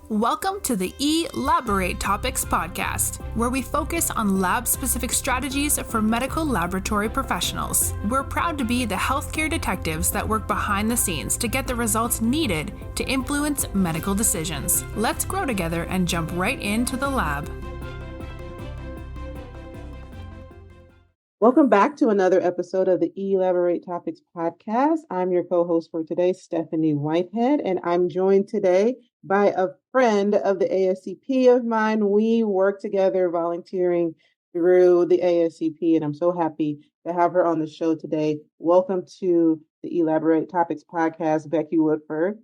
Welcome to the Elaborate Topics podcast, where we focus on lab-specific strategies for medical laboratory professionals. We're proud to be the healthcare detectives that work behind the scenes to get the results needed to influence medical decisions. Let's grow together and jump right into the lab. Welcome back to another episode of the Elaborate Topics podcast. I'm your co-host for today, Stephanie Whitehead, and I'm joined today by a friend of the ASCP of mine. We work together volunteering through the ASCP, and I'm so happy to have her on the show today. Welcome to the Elaborate Topics podcast, Becky Woodford.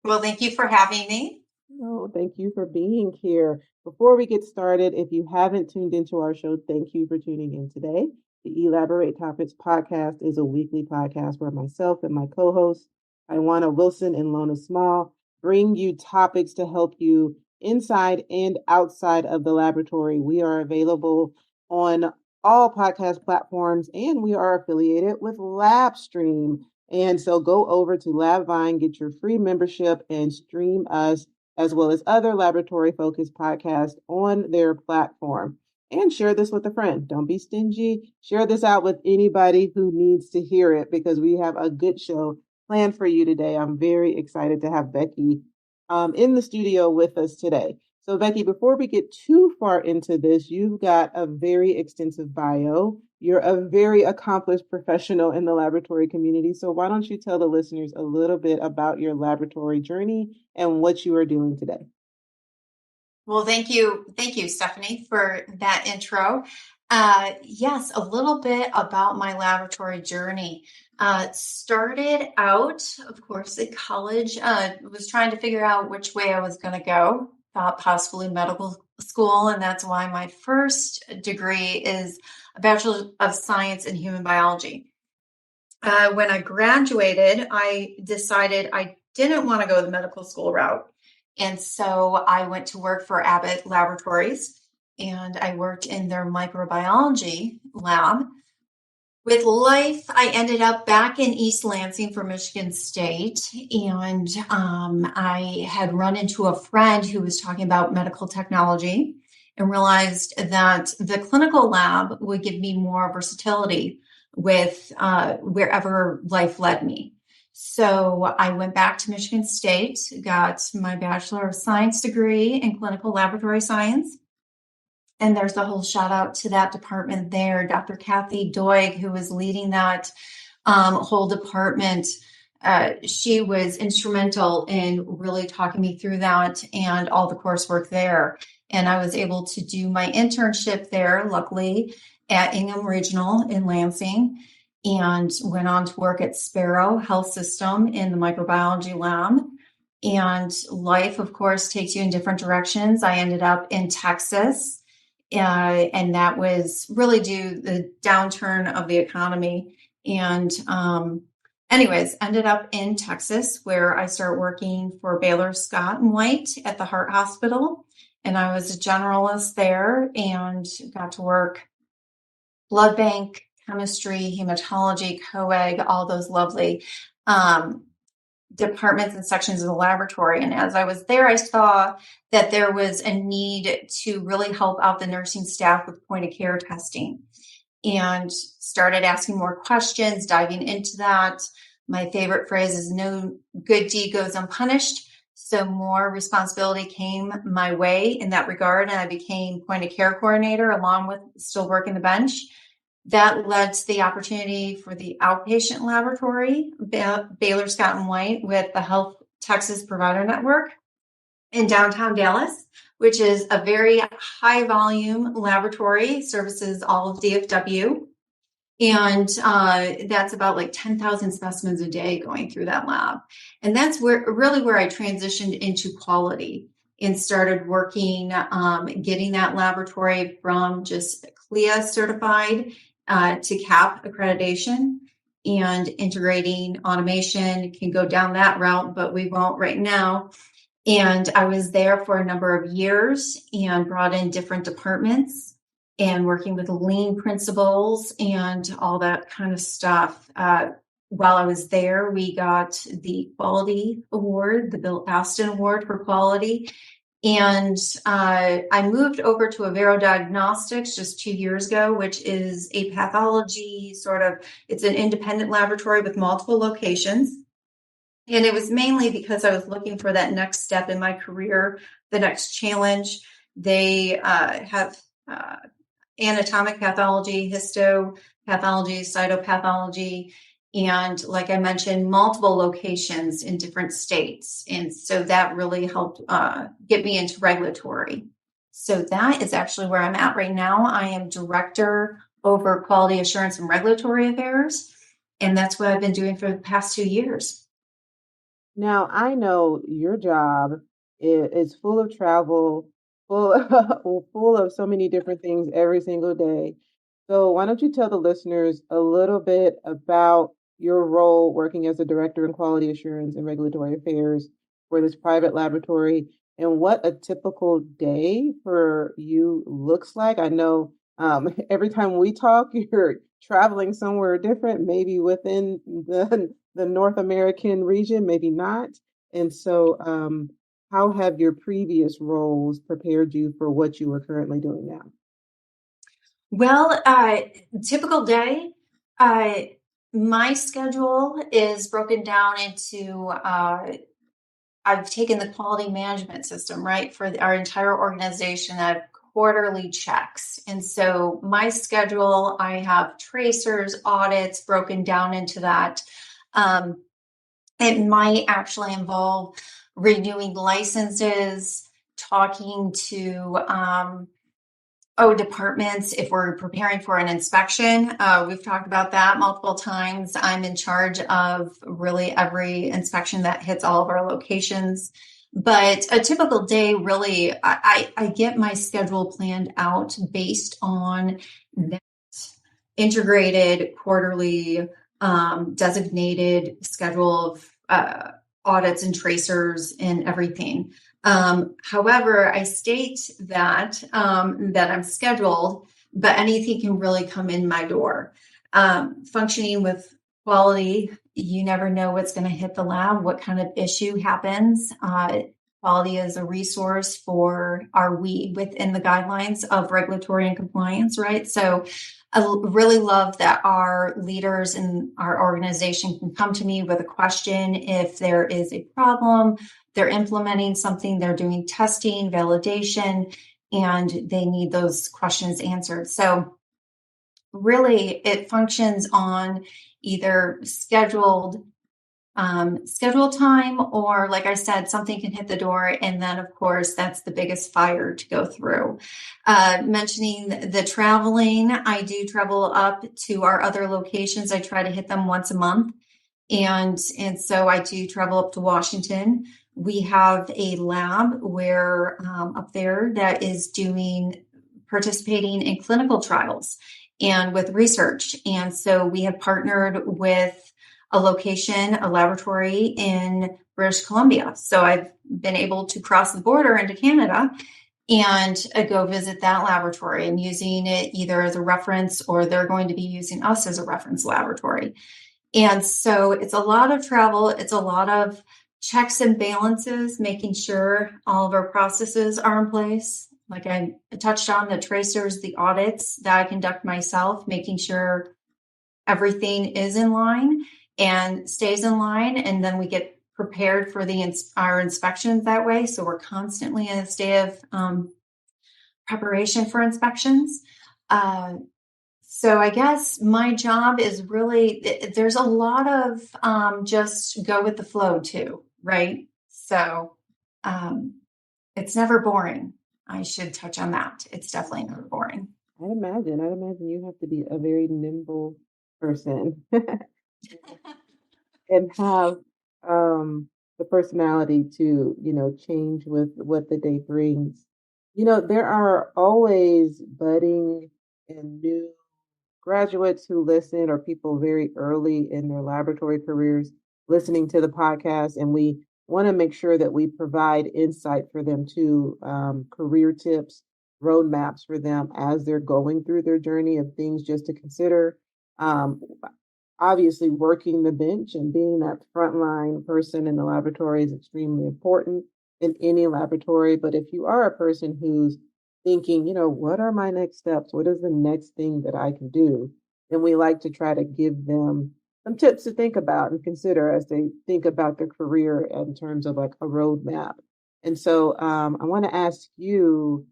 Well, thank you for having me. Oh, thank you for being here. Before we get started, if you haven't tuned into our show, thank you for tuning in today. The Elaborate Topics podcast is a weekly podcast where myself and my co-hosts, Iwana Wilson and Lona Small, bring you topics to help you inside and outside of the laboratory. We are available on all podcast platforms, and we are affiliated with LabStream. And so go over to LabVine, get your free membership, and stream us as well as other laboratory-focused podcasts on their platform. And share this with a friend. Don't be stingy. Share this out with anybody who needs to hear it, because we have a good show planned for you today. I'm very excited to have Becky in the studio with us today. So Becky, before we get too far into this, you've got a very extensive bio. You're a very accomplished professional in the laboratory community. So why don't you tell the listeners a little bit about your laboratory journey and what you are doing today? Well, thank you, Stephanie, for that intro. Yes, a little bit about my laboratory journey. Started out, of course, at college. Was trying to figure out which way I was going to go. Thought possibly medical school, and that's why my first degree is a Bachelor of Science in Human Biology. When I graduated, I decided I didn't want to go the medical school route. And so I went to work for Abbott Laboratories, and I worked in their microbiology lab. With life, I ended up back in East Lansing for Michigan State, and I had run into a friend who was talking about medical technology and realized that the clinical lab would give me more versatility with wherever life led me. So I went back to Michigan State, got my Bachelor of Science degree in clinical laboratory science. And there's a whole shout out to that department there, Dr. Kathy Doig, who was leading that whole department. She was instrumental in really talking me through that and all the coursework there. And I was able to do my internship there, luckily, at Ingham Regional in Lansing, and went on to work at Sparrow Health System in the microbiology lab. And life, of course, takes you in different directions. I ended up in Texas. And that was really due to the downturn of the economy. And anyways, ended up in Texas, where I started working for Baylor Scott White at the Heart Hospital. And I was a generalist there and got to work blood bank, chemistry, hematology, coag, all those lovely departments and sections of the laboratory. And as I was there, I saw that there was a need to really help out the nursing staff with point of care testing, and started asking more questions, diving into that. My favorite phrase is no good deed goes unpunished. So more responsibility came my way in that regard. And I became point of care coordinator along with still working the bench. That led to the opportunity for the outpatient laboratory, Baylor Scott White, with the Health Texas Provider Network in downtown Dallas, which is a very high volume laboratory, services all of DFW. And that's about like 10,000 specimens a day going through that lab. And that's where I transitioned into quality and started working, getting that laboratory from just CLIA certified to CAP accreditation, and integrating automation. Can go down that route, but we won't right now. And I was there for a number of years and brought in different departments and working with lean principles and all that kind of stuff. while I was there, we got the quality award, the Bill Aston Award for quality. And I moved over to Avero Diagnostics just 2 years ago, which is a pathology it's an independent laboratory with multiple locations. And it was mainly because I was looking for that next step in my career, the next challenge. They have anatomic pathology, histopathology, cytopathology, and like I mentioned, multiple locations in different states. And so that really helped get me into regulatory. So that is actually where I'm at right now. I am director over quality assurance and regulatory affairs. And that's what I've been doing for the past 2 years. Now, I know your job is full of travel, full full of so many different things every single day. So why don't you tell the listeners a little bit about your role working as a director in quality assurance and regulatory affairs for this private laboratory and what a typical day for you looks like? I know every time we talk, you're traveling somewhere different, maybe within the North American region, maybe not. And so, how have your previous roles prepared you for what you are currently doing now? Well, typical day, my schedule is broken down into I've taken the quality management system, right, for our entire organization. I have quarterly checks. And so my schedule, I have tracers, audits broken down into that. It might actually involve renewing licenses, talking to departments if we're preparing for an inspection. We've talked about that multiple times. I'm in charge of really every inspection that hits all of our locations. But a typical day, really, I get my schedule planned out based on that integrated quarterly designated schedule of audits and tracers and everything. However, I state that that I'm scheduled, but anything can really come in my door. Functioning with quality, you never know what's going to hit the lab, what kind of issue happens. Quality is a resource for we within the guidelines of regulatory and compliance, right? So I really love that our leaders in our organization can come to me with a question if there is a problem, they're implementing something, they're doing testing, validation, and they need those questions answered. So really it functions on either scheduled time, or like I said, something can hit the door. And then of course, that's the biggest fire to go through. Mentioning the traveling, I do travel up to our other locations. I try to hit them once a month. And so I do travel up to Washington. We have a lab where up there that is participating in clinical trials and with research. And so we have partnered with a laboratory in British Columbia. So I've been able to cross the border into Canada and go visit that laboratory and using it either as a reference, or they're going to be using us as a reference laboratory. And so it's a lot of travel. It's a lot of checks and balances, making sure all of our processes are in place. Like I touched on, the tracers, the audits that I conduct myself, making sure everything is in line and stays in line. And then we get prepared for our inspections that way. So we're constantly in a state of preparation for inspections. So I guess my job is really, there's a lot of just go with the flow too, right? So it's never boring. I should touch on that. It's definitely never boring. I'd imagine you have to be a very nimble person and have the personality to, change with what the day brings. There are always budding and new graduates who listen, or people very early in their laboratory careers listening to the podcast, and we want to make sure that we provide insight for them too, career tips, roadmaps for them as they're going through their journey of things just to consider. Um, obviously working the bench and being that frontline person in the laboratory is extremely important in any laboratory. But if you are a person who's thinking, what are my next steps? What is the next thing that I can do? Then we like to try to give them some tips to think about and consider as they think about their career in terms of like a roadmap. And so I want to ask you,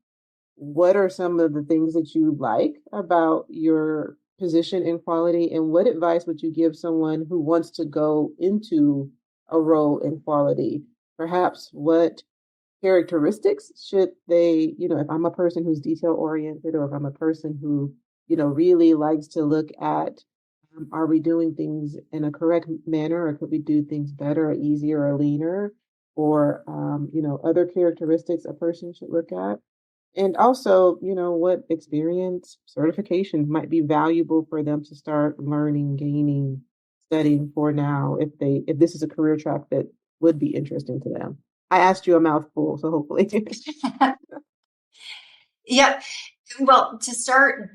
what are some of the things that you like about your position in quality, and what advice would you give someone who wants to go into a role in quality? Perhaps what characteristics should they, if I'm a person who's detail oriented, or if I'm a person who, really likes to look at, are we doing things in a correct manner, or could we do things better or easier or leaner, or, other characteristics a person should look at? And also, what experience certifications might be valuable for them to start learning, gaining, studying for now, if this is a career track that would be interesting to them. I asked you a mouthful, so hopefully. Yeah. Well, to start,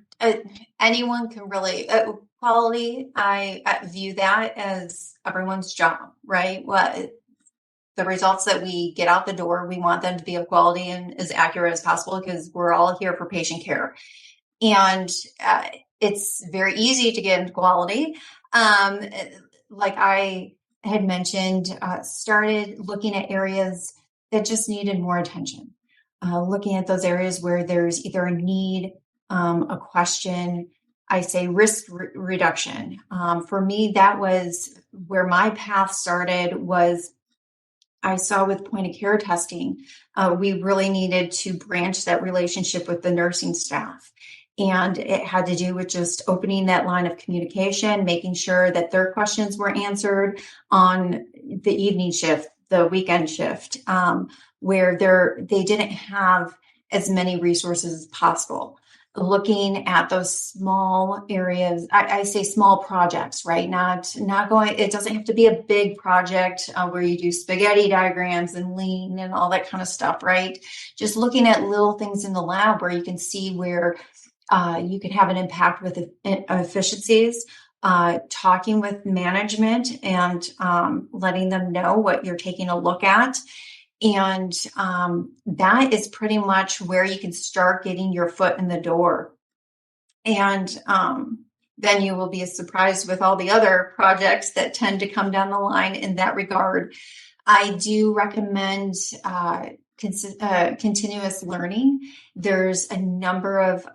anyone can really, quality, I view that as everyone's job, right? The results that we get out the door, we want them to be of quality and as accurate as possible, because we're all here for patient care. And it's very easy to get into quality. Like I had mentioned, started looking at areas that just needed more attention. Looking at those areas where there's either a need, a question, I say risk reduction. For me, that was where my path started. Was I saw with point of care testing, we really needed to branch that relationship with the nursing staff. And it had to do with just opening that line of communication, making sure that their questions were answered on the evening shift, the weekend shift, where they didn't have as many resources as possible. Looking at those small areas, I say small projects, right? Not going, it doesn't have to be a big project where you do spaghetti diagrams and lean and all that kind of stuff, right? Just looking at little things in the lab where you can see where you can have an impact with efficiencies, talking with management and letting them know what you're taking a look at. And that is pretty much where you can start getting your foot in the door. And then you will be surprised with all the other projects that tend to come down the line in that regard. I do recommend continuous learning. There's a number of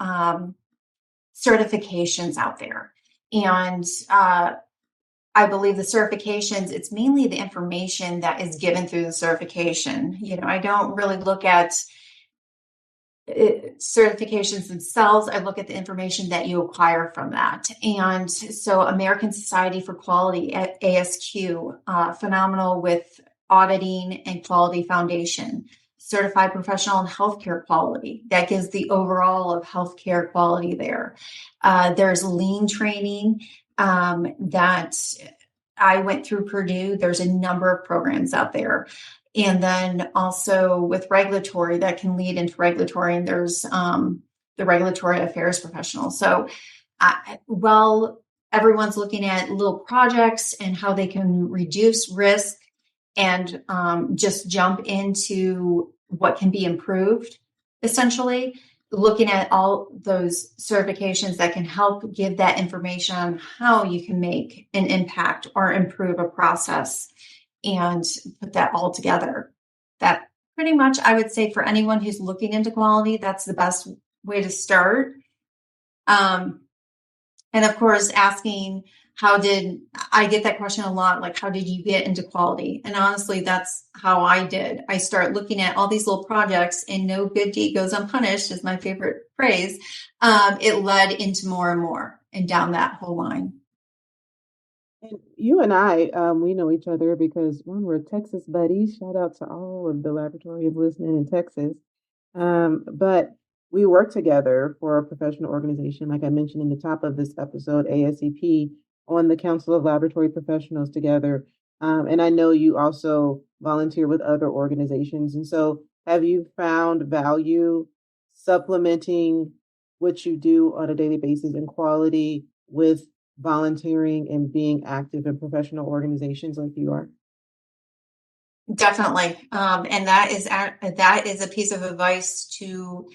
certifications out there. And I believe the certifications, it's mainly the information that is given through the certification. I don't really look at certifications themselves. I look at the information that you acquire from that. And so American Society for Quality at ASQ, phenomenal with auditing and quality foundation. Certified professional in healthcare quality. That gives the overall of healthcare quality there. There's lean training that I went through Purdue. There's a number of programs out there. And then also with regulatory, that can lead into regulatory, and there's the regulatory affairs professional. So while everyone's looking at little projects and how they can reduce risk and just jump into what can be improved, essentially, looking at all those certifications that can help give that information on how you can make an impact or improve a process and put that all together. That pretty much, I would say, for anyone who's looking into quality, that's the best way to start. And of course, asking, I get that question a lot, like, how did you get into quality? And honestly, that's how I did. I start looking at all these little projects, and no good deed goes unpunished is my favorite phrase. It led into more and more and down that whole line. And you and I, we know each other because one, we're Texas buddies. Shout out to all of the laboratorians listening in Texas. But we work together for a professional organization, like I mentioned in the top of this episode, ASCP, on the Council of Laboratory Professionals together. And I know you also volunteer with other organizations. And so have you found value supplementing what you do on a daily basis in quality with volunteering and being active in professional organizations like you are? Definitely. And that is a piece of advice to,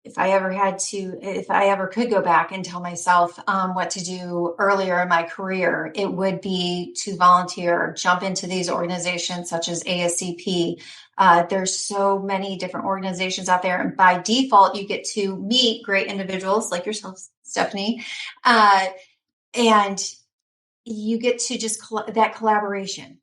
if I ever could go back and tell myself what to do earlier in my career, it would be to volunteer, jump into these organizations such as ASCP. There's so many different organizations out there. And by default, you get to meet great individuals like yourself, Stephanie. And you get to just that collaboration,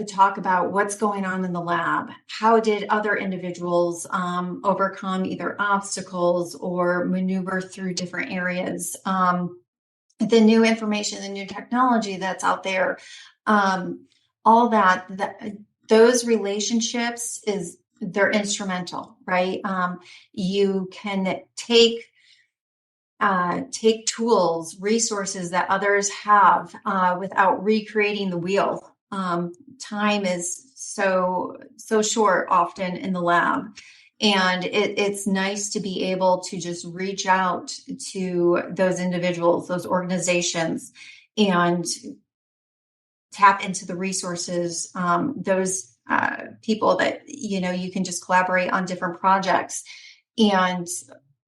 talk about what's going on in the lab. How did other individuals overcome either obstacles or maneuver through different areas? The new information, the new technology that's out there, all that those relationships they're instrumental, right? You can take tools, resources that others have without recreating the wheel. Time is so short often in the lab. And it's nice to be able to just reach out to those individuals, those organizations, and tap into the resources, those people that, you can just collaborate on different projects and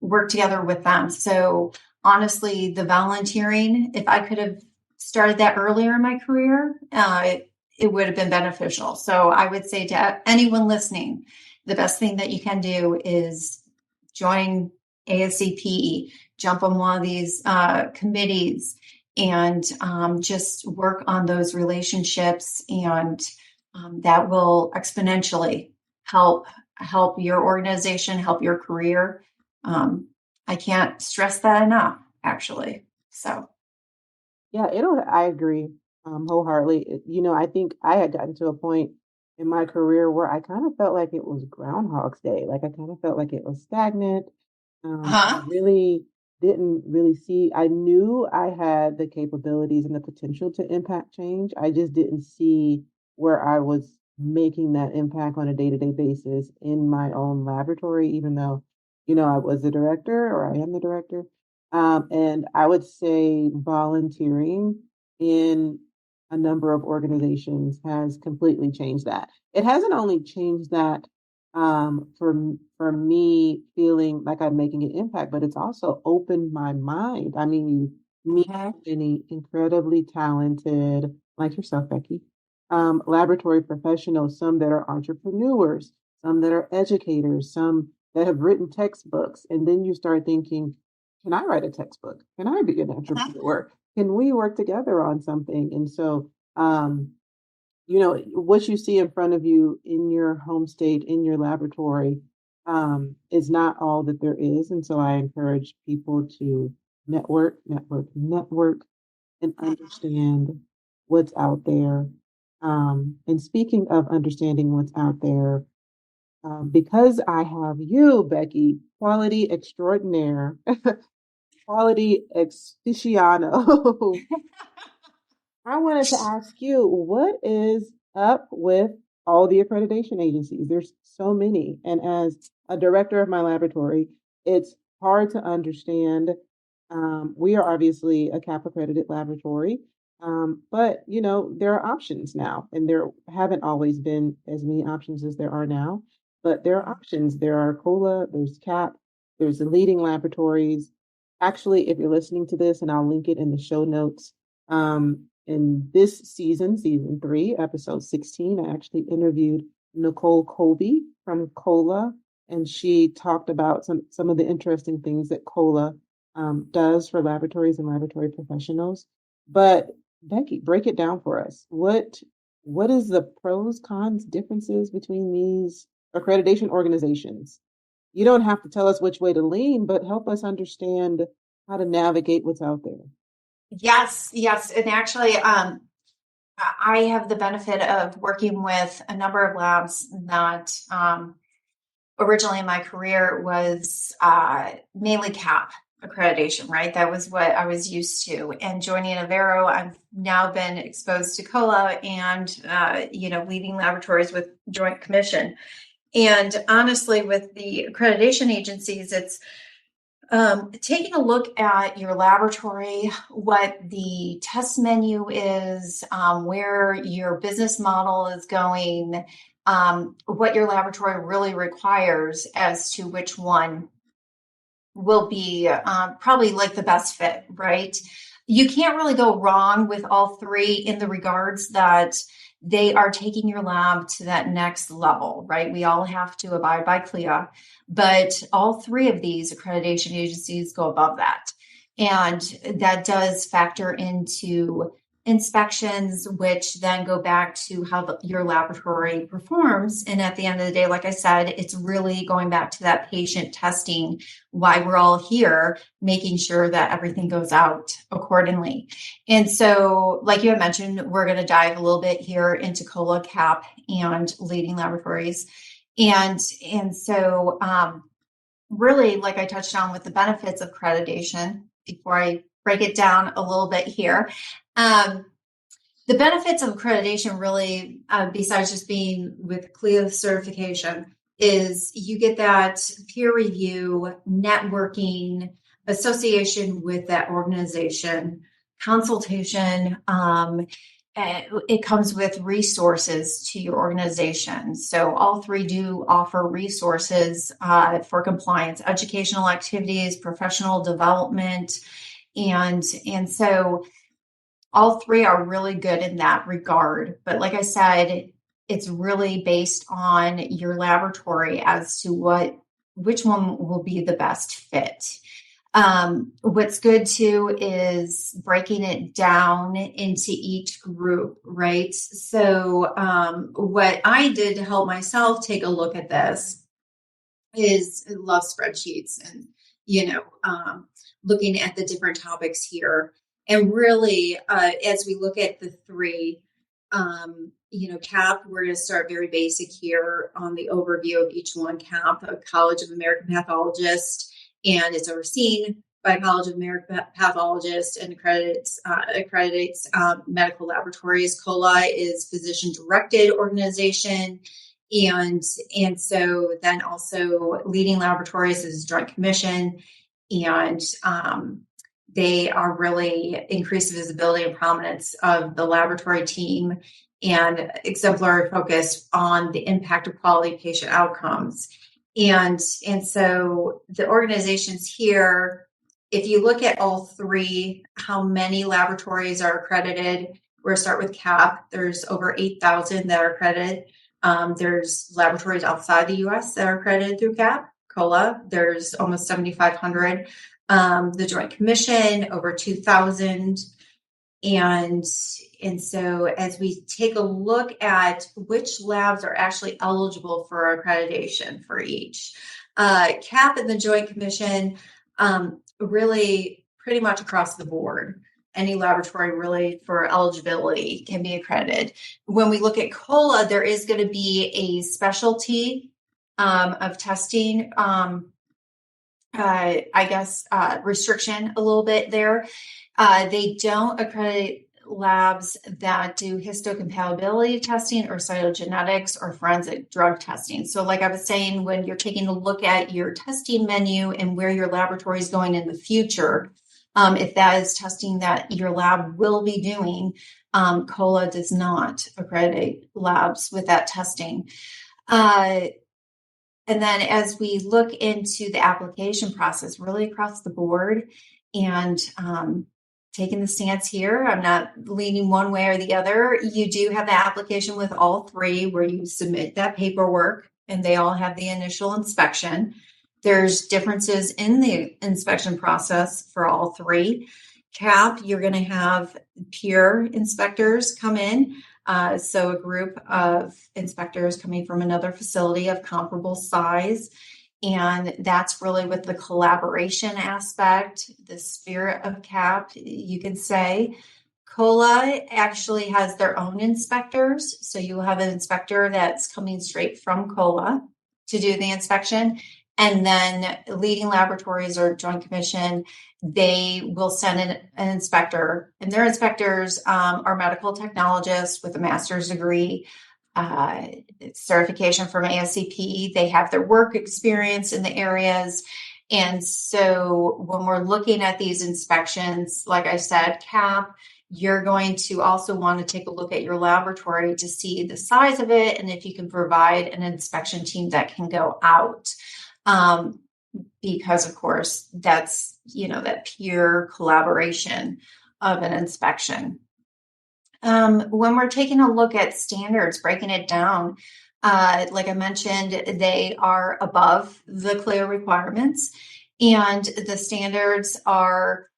work together with them. So honestly, the volunteering, if I could have started that earlier in my career, it would have been beneficial. So I would say to anyone listening, the best thing that you can do is join ASCP, jump on one of these committees, and just work on those relationships, and that will exponentially help your organization, help your career. I can't stress that enough, actually. So, Yeah, I agree wholeheartedly. I think I had gotten to a point in my career where I kind of felt like it was Groundhog's Day. Like I kind of felt like it was stagnant. I really didn't really see, I knew I had the capabilities and the potential to impact change. I just didn't see where I was making that impact on a day-to-day basis in my own laboratory, even though, I was the director, or I am the director. And I would say volunteering in a number of organizations has completely changed that. It hasn't only changed that for me feeling like I'm making an impact, but it's also opened my mind. I mean, you meet many incredibly talented, like yourself, Becky, laboratory professionals, some that are entrepreneurs, some that are educators, some that have written textbooks. And then you start thinking, can I write a textbook? Can I be an entrepreneur? Can we work together on something? And so, what you see in front of you in your home state, in your laboratory, is not all that there is. And so I encourage people to network, and understand what's out there. And speaking of understanding what's out there, because I have you, Becky, quality extraordinaire, quality aficionado. I wanted to ask you, what is up with all the accreditation agencies? There's so many. And as a director of my laboratory, it's hard to understand. We are obviously a CAP accredited laboratory, but there are options now, and there haven't always been as many options as there are now. But there are options. There are COLA, there's CAP, there's the Leading Laboratories. Actually, if you're listening to this, and I'll link it in the show notes, in this season 3, episode 16, I actually interviewed Nicole Colby from COLA, and she talked about some of the interesting things that COLA does for laboratories and laboratory professionals. But Becky, break it down for us. What is the pros, cons, differences between these accreditation organizations? You don't have to tell us which way to lean, but help us understand how to navigate what's out there. Yes. And actually, I have the benefit of working with a number of labs that originally in my career was mainly CAP accreditation, right? That was what I was used to. And joining Avero, I've now been exposed to COLA and, Leading Laboratories with Joint Commission. And honestly, with the accreditation agencies, it's Taking a look at your laboratory, what the test menu is, where your business model is going, what your laboratory really requires as to which one will be probably like the best fit, right? You can't really go wrong with all three in the regards that they are taking your lab to that next level, right? We all have to abide by CLIA, but all three of these accreditation agencies go above that. And that does factor into inspections, which then go back to how your laboratory performs. And at the end of the day, like I said, it's really going back to that patient testing, why we're all here, making sure that everything goes out accordingly. And so, like you had mentioned, we're going to dive a little bit here into COLA, CAP, and Leading Laboratories. And so really, like I touched on with the benefits of accreditation, before I break it down a little bit here, the benefits of accreditation really, besides just being with CLIA certification, is you get that peer review, networking, association with that organization, consultation. It comes with resources to your organization. So all three do offer resources for compliance, educational activities, professional development. And so all three are really good in that regard. But like I said, it's really based on your laboratory as to which one will be the best fit. What's good too is breaking it down into each group, right? So what I did to help myself take a look at this is I love spreadsheets and, looking at the different topics here. And really, as we look at the three, CAP, we're going to start very basic here on the overview of each one. CAP, a College of American Pathologists, and it's overseen by College of American Pathologists and accreditates medical laboratories. COLA is physician-directed organization. And so then also Leading Laboratories is Joint Commission, and they are really increased visibility and prominence of the laboratory team and exemplary focus on the impact of quality patient outcomes. And so the organizations here, if you look at all three, how many laboratories are accredited, we're going to start with CAP. There's over 8,000 that are accredited. There's laboratories outside the U.S. that are accredited through CAP. COLA, there's almost 7,500. The Joint Commission, over 2,000. And so as we take a look at which labs are actually eligible for accreditation for each, CAP and the Joint Commission, really pretty much across the board, any laboratory really for eligibility can be accredited. When we look at COLA, there is going to be a specialty of testing, restriction a little bit there. They don't accredit labs that do histocompatibility testing or cytogenetics or forensic drug testing. So like I was saying, when you're taking a look at your testing menu and where your laboratory is going in the future, if that is testing that your lab will be doing, COLA does not accredit labs with that testing. And then as we look into the application process, really across the board, and taking the stance here, I'm not leaning one way or the other. You do have the application with all three where you submit that paperwork and they all have the initial inspection. There's differences in the inspection process for all three. CAP, you're going to have peer inspectors come in. So a group of inspectors coming from another facility of comparable size. And that's really with the collaboration aspect, the spirit of CAP, you can say. COLA actually has their own inspectors. So you will have an inspector that's coming straight from COLA to do the inspection. And then Leading Laboratories or Joint Commission, they will send an inspector. And their inspectors are medical technologists with a master's degree, certification from ASCP. They have their work experience in the areas. And so when we're looking at these inspections, like I said, CAP, you're going to also want to take a look at your laboratory to see the size of it and if you can provide an inspection team that can go out. Because of course, that's, that peer collaboration of an inspection. When we're taking a look at standards, breaking it down, like I mentioned, they are above the CLIA requirements, and the standards are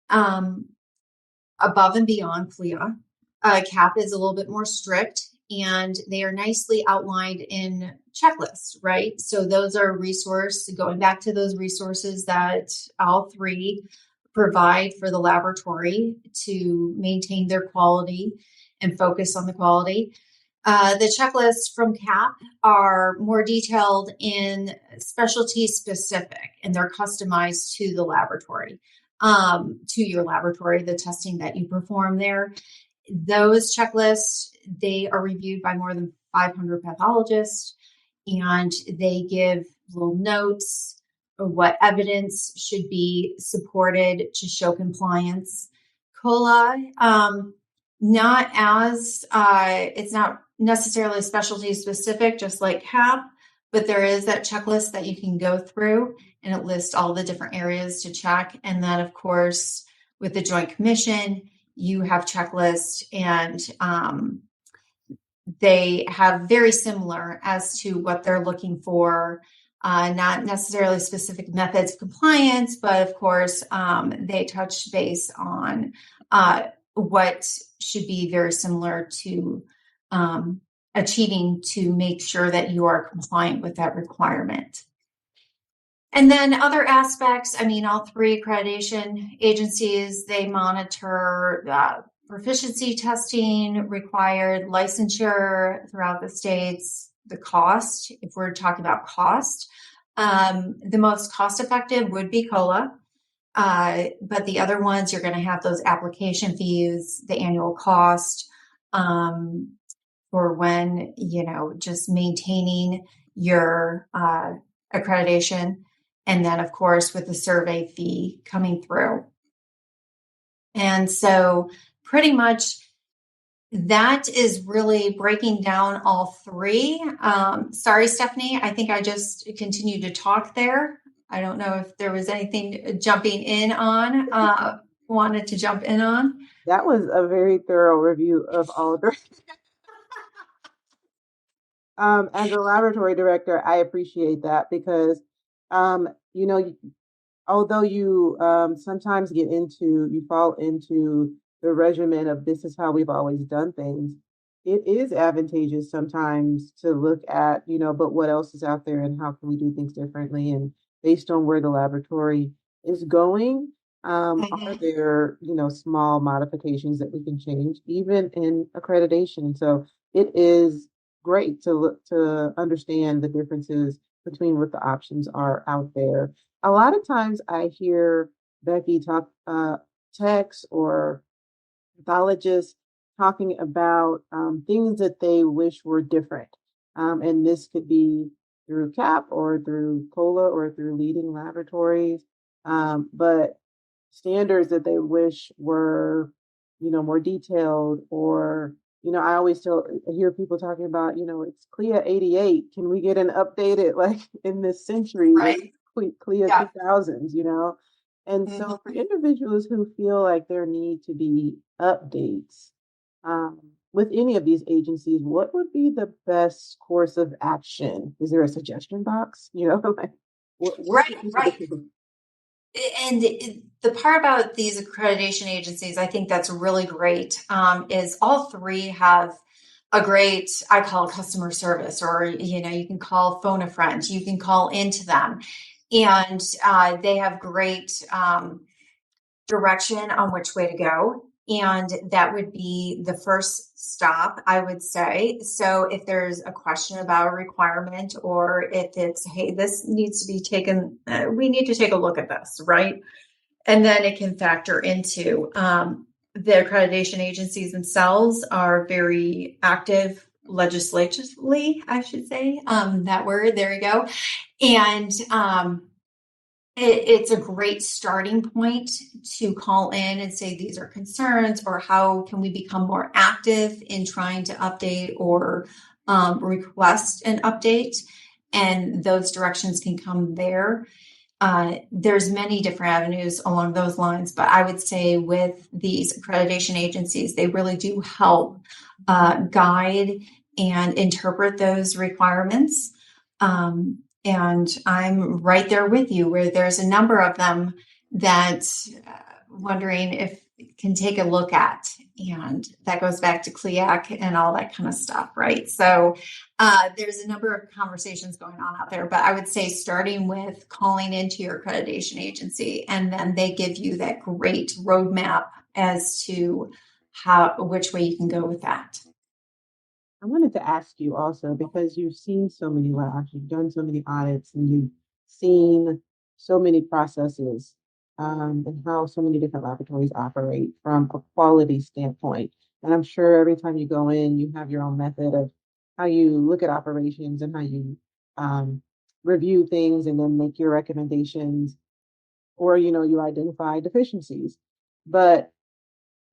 above and beyond CLIA. CAP is a little bit more strict, and they are nicely outlined in checklists, right? So those are going back to those resources that all three provide for the laboratory to maintain their quality and focus on the quality. The checklists from CAP are more detailed and specialty specific, and they're customized to the laboratory, to your laboratory, the testing that you perform there. Those checklists, they are reviewed by more than 500 pathologists, and they give little notes of what evidence should be supported to show compliance. COLA, it's not necessarily specialty specific, just like CAP, but there is that checklist that you can go through, and it lists all the different areas to check. And then, of course, with the Joint Commission, you have checklists, and they have very similar as to what they're looking for, not necessarily specific methods of compliance, but of course, they touch base on what should be very similar to achieving to make sure that you are compliant with that requirement. And then other aspects, all three accreditation agencies, they monitor proficiency testing required, licensure throughout the states, the cost, if we're talking about cost. The most cost effective would be COLA, but the other ones, you're going to have those application fees, the annual cost for when, just maintaining your accreditation. And then, of course, with the survey fee coming through. And so pretty much that is really breaking down all three. Sorry, Stephanie, I think I just continued to talk there. I don't know if there was anything wanted to jump in on. That was a very thorough review of all three. As a laboratory director, I appreciate that because although you sometimes you fall into the regimen of this is how we've always done things, it is advantageous sometimes to look at, but what else is out there and how can we do things differently? And based on where the laboratory is going, are there, small modifications that we can change, even in accreditation? So it is great to understand the differences between what the options are out there. A lot of times I hear Becky talk, techs or pathologists talking about things that they wish were different. And this could be through CAP or through COLA or through Leading Laboratories. But standards that they wish were, more detailed, or I always hear people talking about, it's CLIA 88. Can we get an updated, like in this century, Right. CLIA 2000s, And so for individuals who feel like there need to be updates with any of these agencies, what would be the best course of action? Is there a suggestion box? Like Right. And the part about these accreditation agencies, I think that's really great, is all three have a great, I call it customer service, or, you can call phone a friend, you can call into them. And they have great direction on which way to go. And that would be the first stop, I would say. So if there's a question about a requirement, or if it's, hey, this needs to be taken, we need to take a look at this, right? And then it can factor into the accreditation agencies themselves are very active legislatively, I should say, that word, there you go. And It's a great starting point to call in and say, these are concerns, or how can we become more active in trying to update or request an update? And those directions can come there. There's many different avenues along those lines, but I would say with these accreditation agencies, they really do help guide and interpret those requirements. And I'm right there with you, where there's a number of them that wondering if can take a look at. And that goes back to CLIAC and all that kind of stuff, right? So there's a number of conversations going on out there, but I would say starting with calling into your accreditation agency, and then they give you that great roadmap as to which way you can go with that. I wanted to ask you also, because you've seen so many labs, you've done so many audits, and you've seen so many processes, and how so many different laboratories operate from a quality standpoint. And I'm sure every time you go in, you have your own method of how you look at operations and how you um, review things and then make your recommendations, or you identify deficiencies. But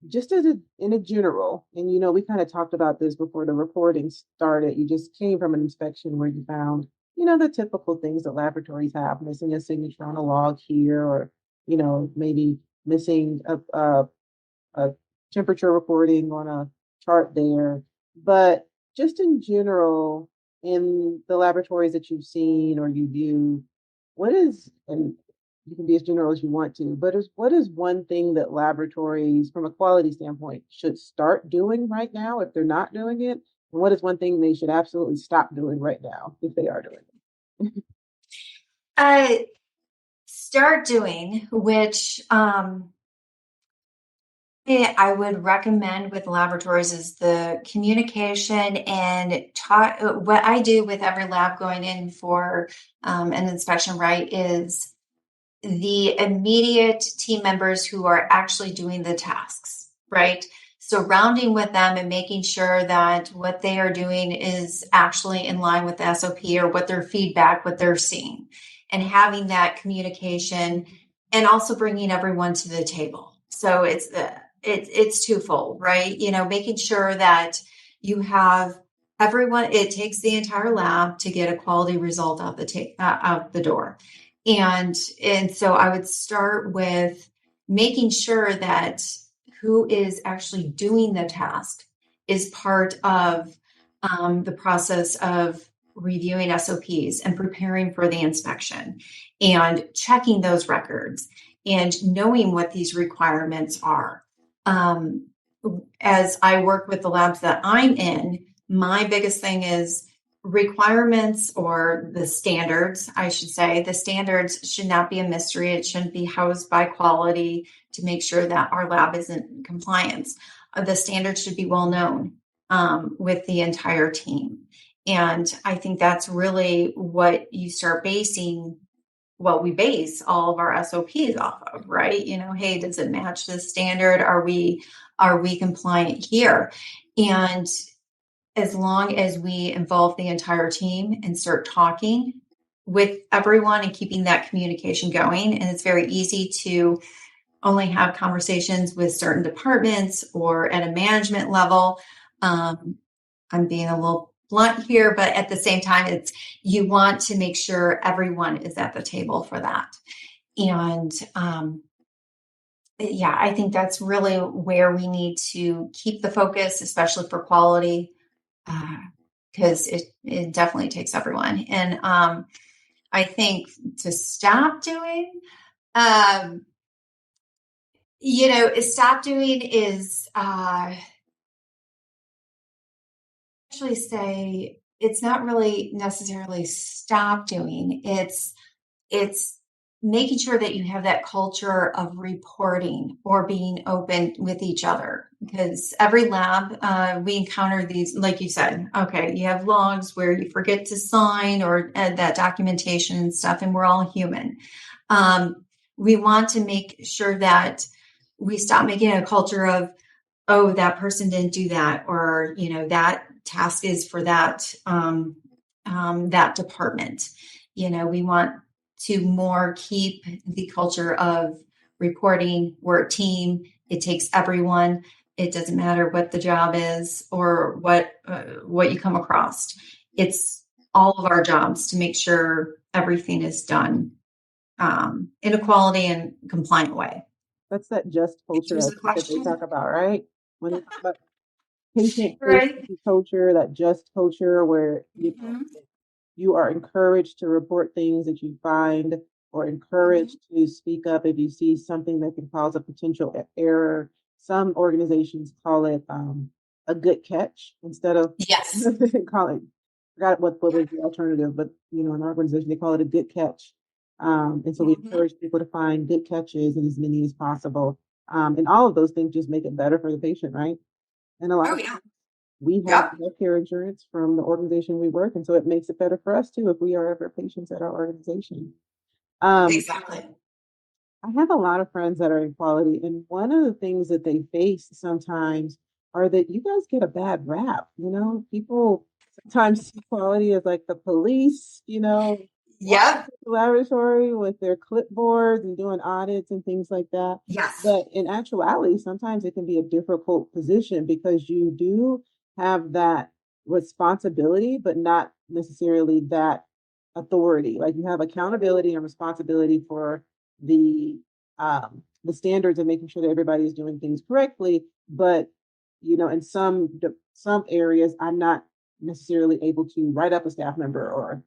just in a general, and we kind of talked about this before the recording started. You just came from an inspection where you found the typical things that laboratories have: missing a signature on a log here, or maybe missing a temperature recording on a chart there. But just in general, in the laboratories that you've seen or you view, what is, and you can be as general as you want to, but what is one thing that laboratories, from a quality standpoint, should start doing right now if they're not doing it? And what is one thing they should absolutely stop doing right now if they are doing it? Start doing, which I would recommend with laboratories, is the communication and what I do with every lab going in for an inspection, right, is the immediate team members who are actually doing the tasks, right? Surrounding with them and making sure that what they are doing is actually in line with the SOP, or what their feedback, what they're seeing, and having that communication, and also bringing everyone to the table. So it's twofold, right? Making sure that you have everyone. It takes the entire lab to get a quality result out the door. And so I would start with making sure that who is actually doing the task is part of the process of reviewing SOPs and preparing for the inspection and checking those records and knowing what these requirements are. As I work with the labs that I'm in, my biggest thing is requirements, or the standards, I should say. The standards should not be a mystery. It shouldn't be housed by quality to make sure that our lab is in compliance. The standards should be well known with the entire team. And I think that's really what you start basing, what we base all of our SOPs off of, right? Hey, does it match the standard? Are we compliant here? And as long as we involve the entire team and start talking with everyone and keeping that communication going, and it's very easy to only have conversations with certain departments or at a management level. I'm being a little blunt here, but at the same time, you want to make sure everyone is at the table for that. And yeah, I think that's really where we need to keep the focus, especially for quality, because it definitely takes everyone. And I think to stop doing, stop doing is actually say it's not really necessarily stop doing. It's making sure that you have that culture of reporting or being open with each other, because every lab, we encounter these, like you said, okay, you have logs where you forget to sign or that documentation and stuff, and we're all human. We want to make sure that we stop making a culture of, oh, that person didn't do that, or, that task is for that, that department. We want to more keep the culture of reporting. We're a team. It takes everyone. It doesn't matter what the job is or what you come across. It's all of our jobs to make sure everything is done in a quality and compliant way. That's that just culture Here's the that they question. talk about, right? When they talk about patient Right. safety culture, that just culture where Mm-hmm. you are encouraged to report things that you find or Mm-hmm. encouraged to speak up if you see something that can cause a potential error. Some organizations call it a good catch instead of Yes. call it, forgot what was the alternative, but in our organization they call it a good catch. And so we Mm-hmm. encourage people to find good catches and as many as possible. And all of those things just make it better for the patient, right? And a lot Oh, of yeah. we have Yep. healthcare insurance from the organization we work, and so it makes it better for us too if we are ever patients at our organization. Um, Exactly. I have a lot of friends that are in quality, and one of the things that they face sometimes are that you guys get a bad rap. People sometimes see quality as like the police, walking Yep. to the laboratory with their clipboards and doing audits and things like that. Yes. But in actuality, sometimes it can be a difficult position because you do have that responsibility, but not necessarily that authority. Like you have accountability and responsibility for the standards and making sure that everybody is doing things correctly. But in some areas, I'm not necessarily able to write up a staff member or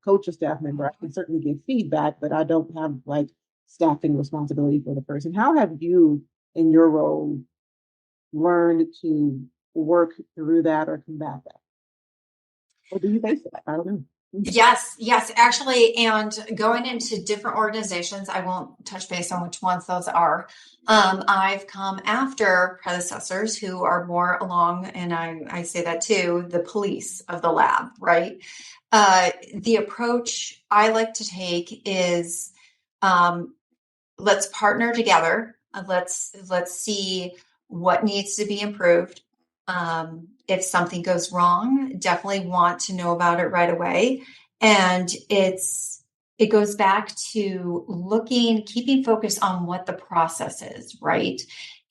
coach a staff member. I can certainly give feedback, but I don't have like staffing responsibility for the person. How have you, in your role, learned to work through that or combat that? Or do you face that? I don't know. Yes, yes, actually, and going into different organizations, I won't touch base on which ones those are. I've come after predecessors who are more along, and I say that too, the police of the lab, right? The approach I like to take is um, let's partner together. Let's see what needs to be improved. If something goes wrong, definitely want to know about it right away. And it goes back to keeping focus on what the process is, right?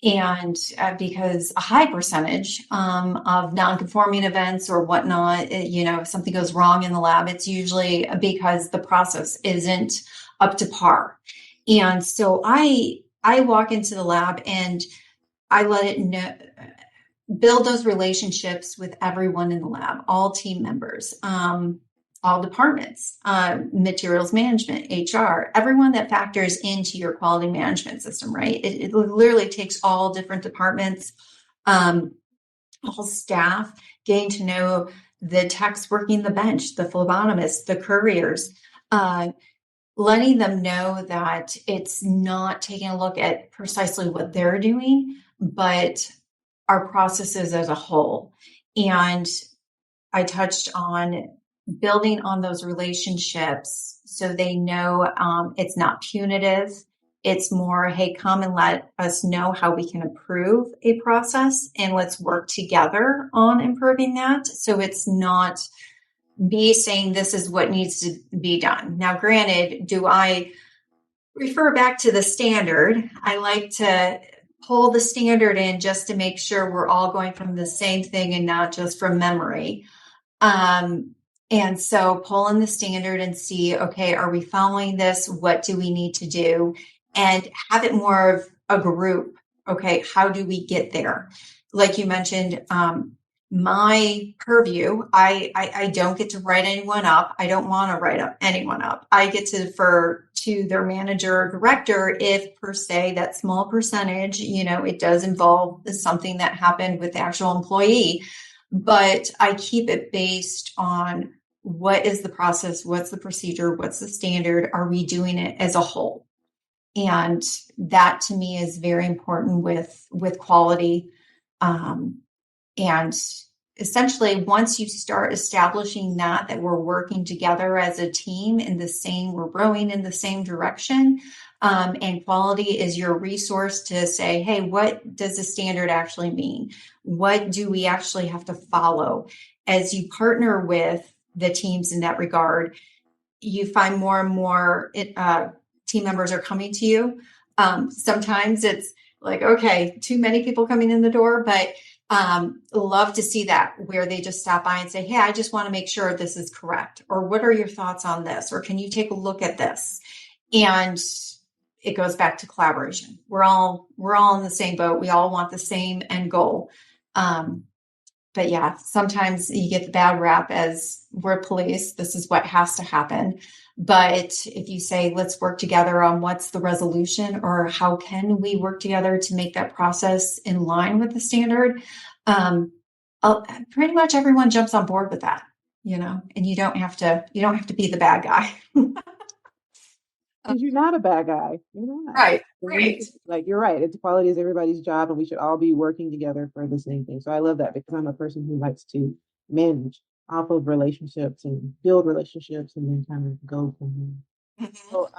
And because a high percentage of non-conforming events or whatnot, if something goes wrong in the lab, it's usually because the process isn't up to par. And so I walk into the lab and I let it know, build those relationships with everyone in the lab, all team members, all departments, materials management, HR, everyone that factors into your quality management system, right? It literally takes all different departments, all staff, getting to know the techs working the bench, the phlebotomists, the couriers, letting them know that it's not taking a look at precisely what they're doing, but our processes as a whole. And I touched on building on those relationships so they know it's not punitive. It's more, hey, come and let us know how we can improve a process and let's work together on improving that. So it's not me saying this is what needs to be done. Now, granted, do I refer back to the standard? I like to pull the standard in just to make sure we're all going from the same thing and not just from memory. And so pull in the standard and see, okay, are we following this? What do we need to do? And have it more of a group. Okay, how do we get there? Like you mentioned, my purview, I don't get to write anyone up. I don't want to write up anyone up. I get to defer to their manager or director if per se that small percentage, it does involve something that happened with the actual employee. But I keep it based on what is the process, what's the procedure, what's the standard, are we doing it as a whole? And that to me is very important with quality. And essentially, once you start establishing that we're working together as a team we're rowing in the same direction, and quality is your resource to say, hey, what does the standard actually mean? What do we actually have to follow? As you partner with the teams in that regard, you find more and more team members are coming to you. Sometimes it's like, okay, too many people coming in the door, but love to see that where they just stop by and say, hey, I just want to make sure this is correct. Or what are your thoughts on this? Or can you take a look at this? And it goes back to collaboration. We're all in the same boat. We all want the same end goal. But yeah, sometimes you get the bad rap as we're police. This is what has to happen. But if you say, let's work together on what's the resolution or how can we work together to make that process in line with the standard, pretty much everyone jumps on board with that, and you don't have to be the bad guy. Because you're not a bad guy. You're not. Right. Like, you're right. It's quality is everybody's job, and we should all be working together for the same thing. So I love that because I'm a person who likes to manage off of relationships and build relationships and then kind of go from there. Mm-hmm. So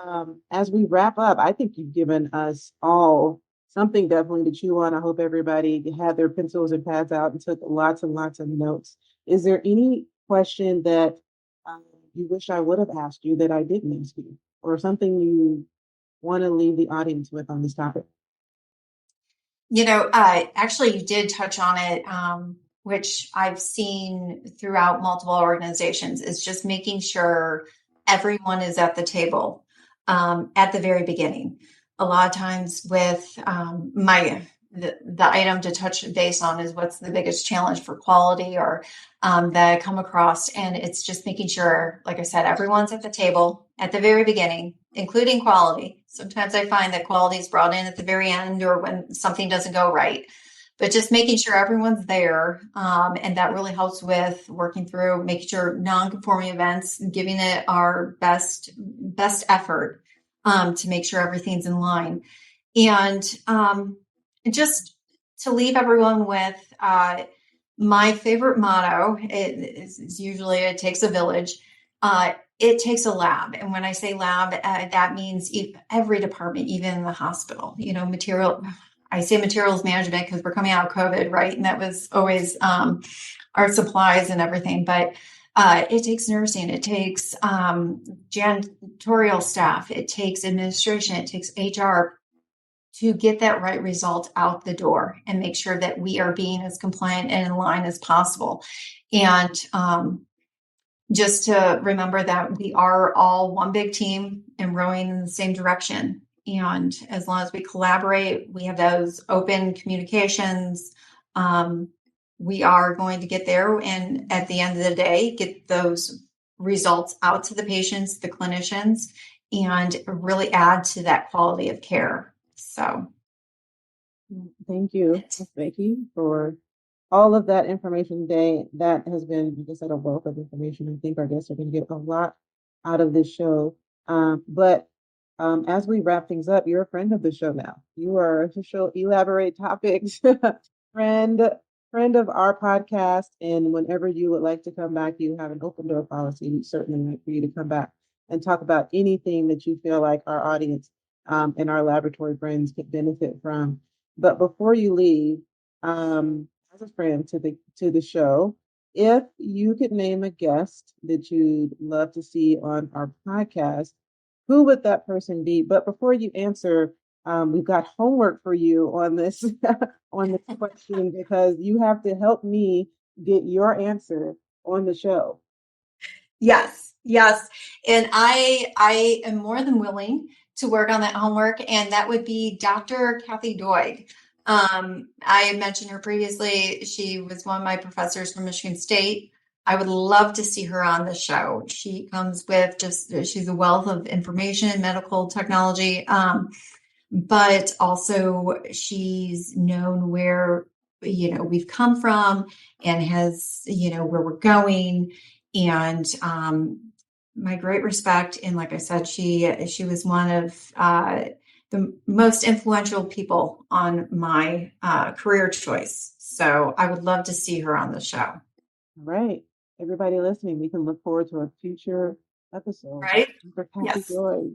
as we wrap up, I think you've given us all something definitely to chew on. I hope everybody had their pencils and pads out and took lots and lots of notes. Is there any question that you wish I would have asked you that I didn't ask you, or something you want to leave the audience with on this topic? Actually, you did touch on it, which I've seen throughout multiple organizations, is just making sure everyone is at the table at the very beginning. A lot of times with the item to touch base on is what's the biggest challenge for quality or that I come across. And it's just making sure, like I said, everyone's at the table at the very beginning, including quality. Sometimes I find that quality is brought in at the very end or when something doesn't go right. But just making sure everyone's there, and that really helps with working through, making sure non-conforming events, giving it our best effort to make sure everything's in line. And just to leave everyone with my favorite motto is usually it takes a village. It takes a lab. And when I say lab, that means every department, even in the hospital, I say materials management because we're coming out of COVID, right? And that was always our supplies and everything. But it takes nursing, it takes janitorial staff, it takes administration, it takes HR to get that right result out the door and make sure that we are being as compliant and in line as possible. And just to remember that we are all one big team and rowing in the same direction. And as long as we collaborate, we have those open communications, we are going to get there. And at the end of the day, get those results out to the patients, the clinicians, and really add to that quality of care. So thank you, Becky, for all of that information today. That has been, like I said, a wealth of information. I think our guests are going to get a lot out of this show. But as we wrap things up, you're a friend of the show now. You are official Elaborate Topics friend of our podcast. And whenever you would like to come back, you have an open door policy. We certainly like for you to come back and talk about anything that you feel like our audience and our laboratory friends could benefit from. But before you leave, as a friend to the show, if you could name a guest that you'd love to see on our podcast, who would that person be? But before you answer, we've got homework for you on this on this question because you have to help me get your answer on the show. Yes. And I am more than willing to work on that homework, and that would be Dr. Kathy Doig. I mentioned her previously. She was one of my professors from Michigan State. I would love to see her on the show. She comes with she's a wealth of information, medical technology, but also she's known where, we've come from and has, where we're going. And my great respect. And like I said, she was one of the most influential people on my career choice. So I would love to see her on the show. All right. Everybody listening, we can look forward to a future episode. Right? For Kathy Yes. Joy.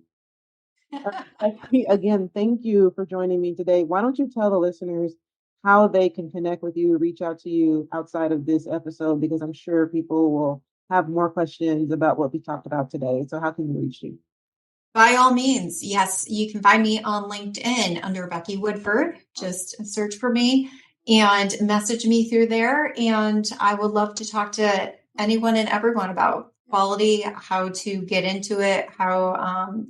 Again, thank you for joining me today. Why don't you tell the listeners how they can connect with you, reach out to you outside of this episode, because I'm sure people will have more questions about what we talked about today. So how can we reach you? By all means, yes, you can find me on LinkedIn under Becky Woodford. Just search for me and message me through there. And I would love to talk to anyone and everyone about quality, how to get into it, how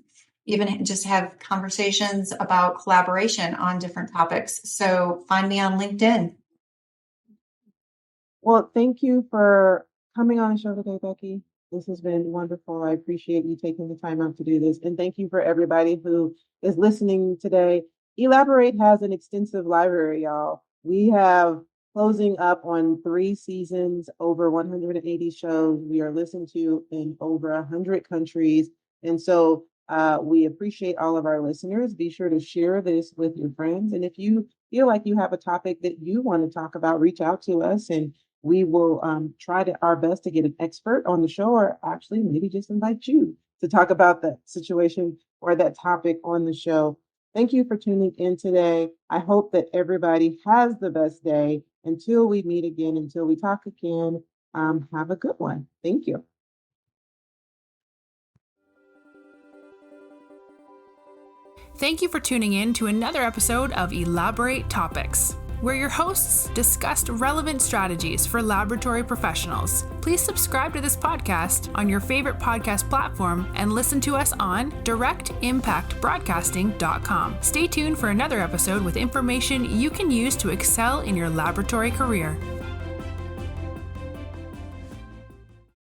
even just have conversations about collaboration on different topics. So find me on LinkedIn. Well, thank you for coming on the show today, Becky. This has been wonderful. I appreciate you taking the time out to do this. And thank you for everybody who is listening today. Elaborate has an extensive library, y'all. We have closing up on 3 seasons, over 180 shows. We are listened to in over 100 countries. And so we appreciate all of our listeners. Be sure to share this with your friends. And if you feel like you have a topic that you want to talk about, reach out to us and we will try our best to get an expert on the show, or actually maybe just invite you to talk about that situation or that topic on the show. Thank you for tuning in today. I hope that everybody has the best day. Until we meet again, until we talk again, have a good one. Thank you. Thank you for tuning in to another episode of Elaborate Topics, where your hosts discussed relevant strategies for laboratory professionals. Please subscribe to this podcast on your favorite podcast platform and listen to us on directimpactbroadcasting.com. Stay tuned for another episode with information you can use to excel in your laboratory career.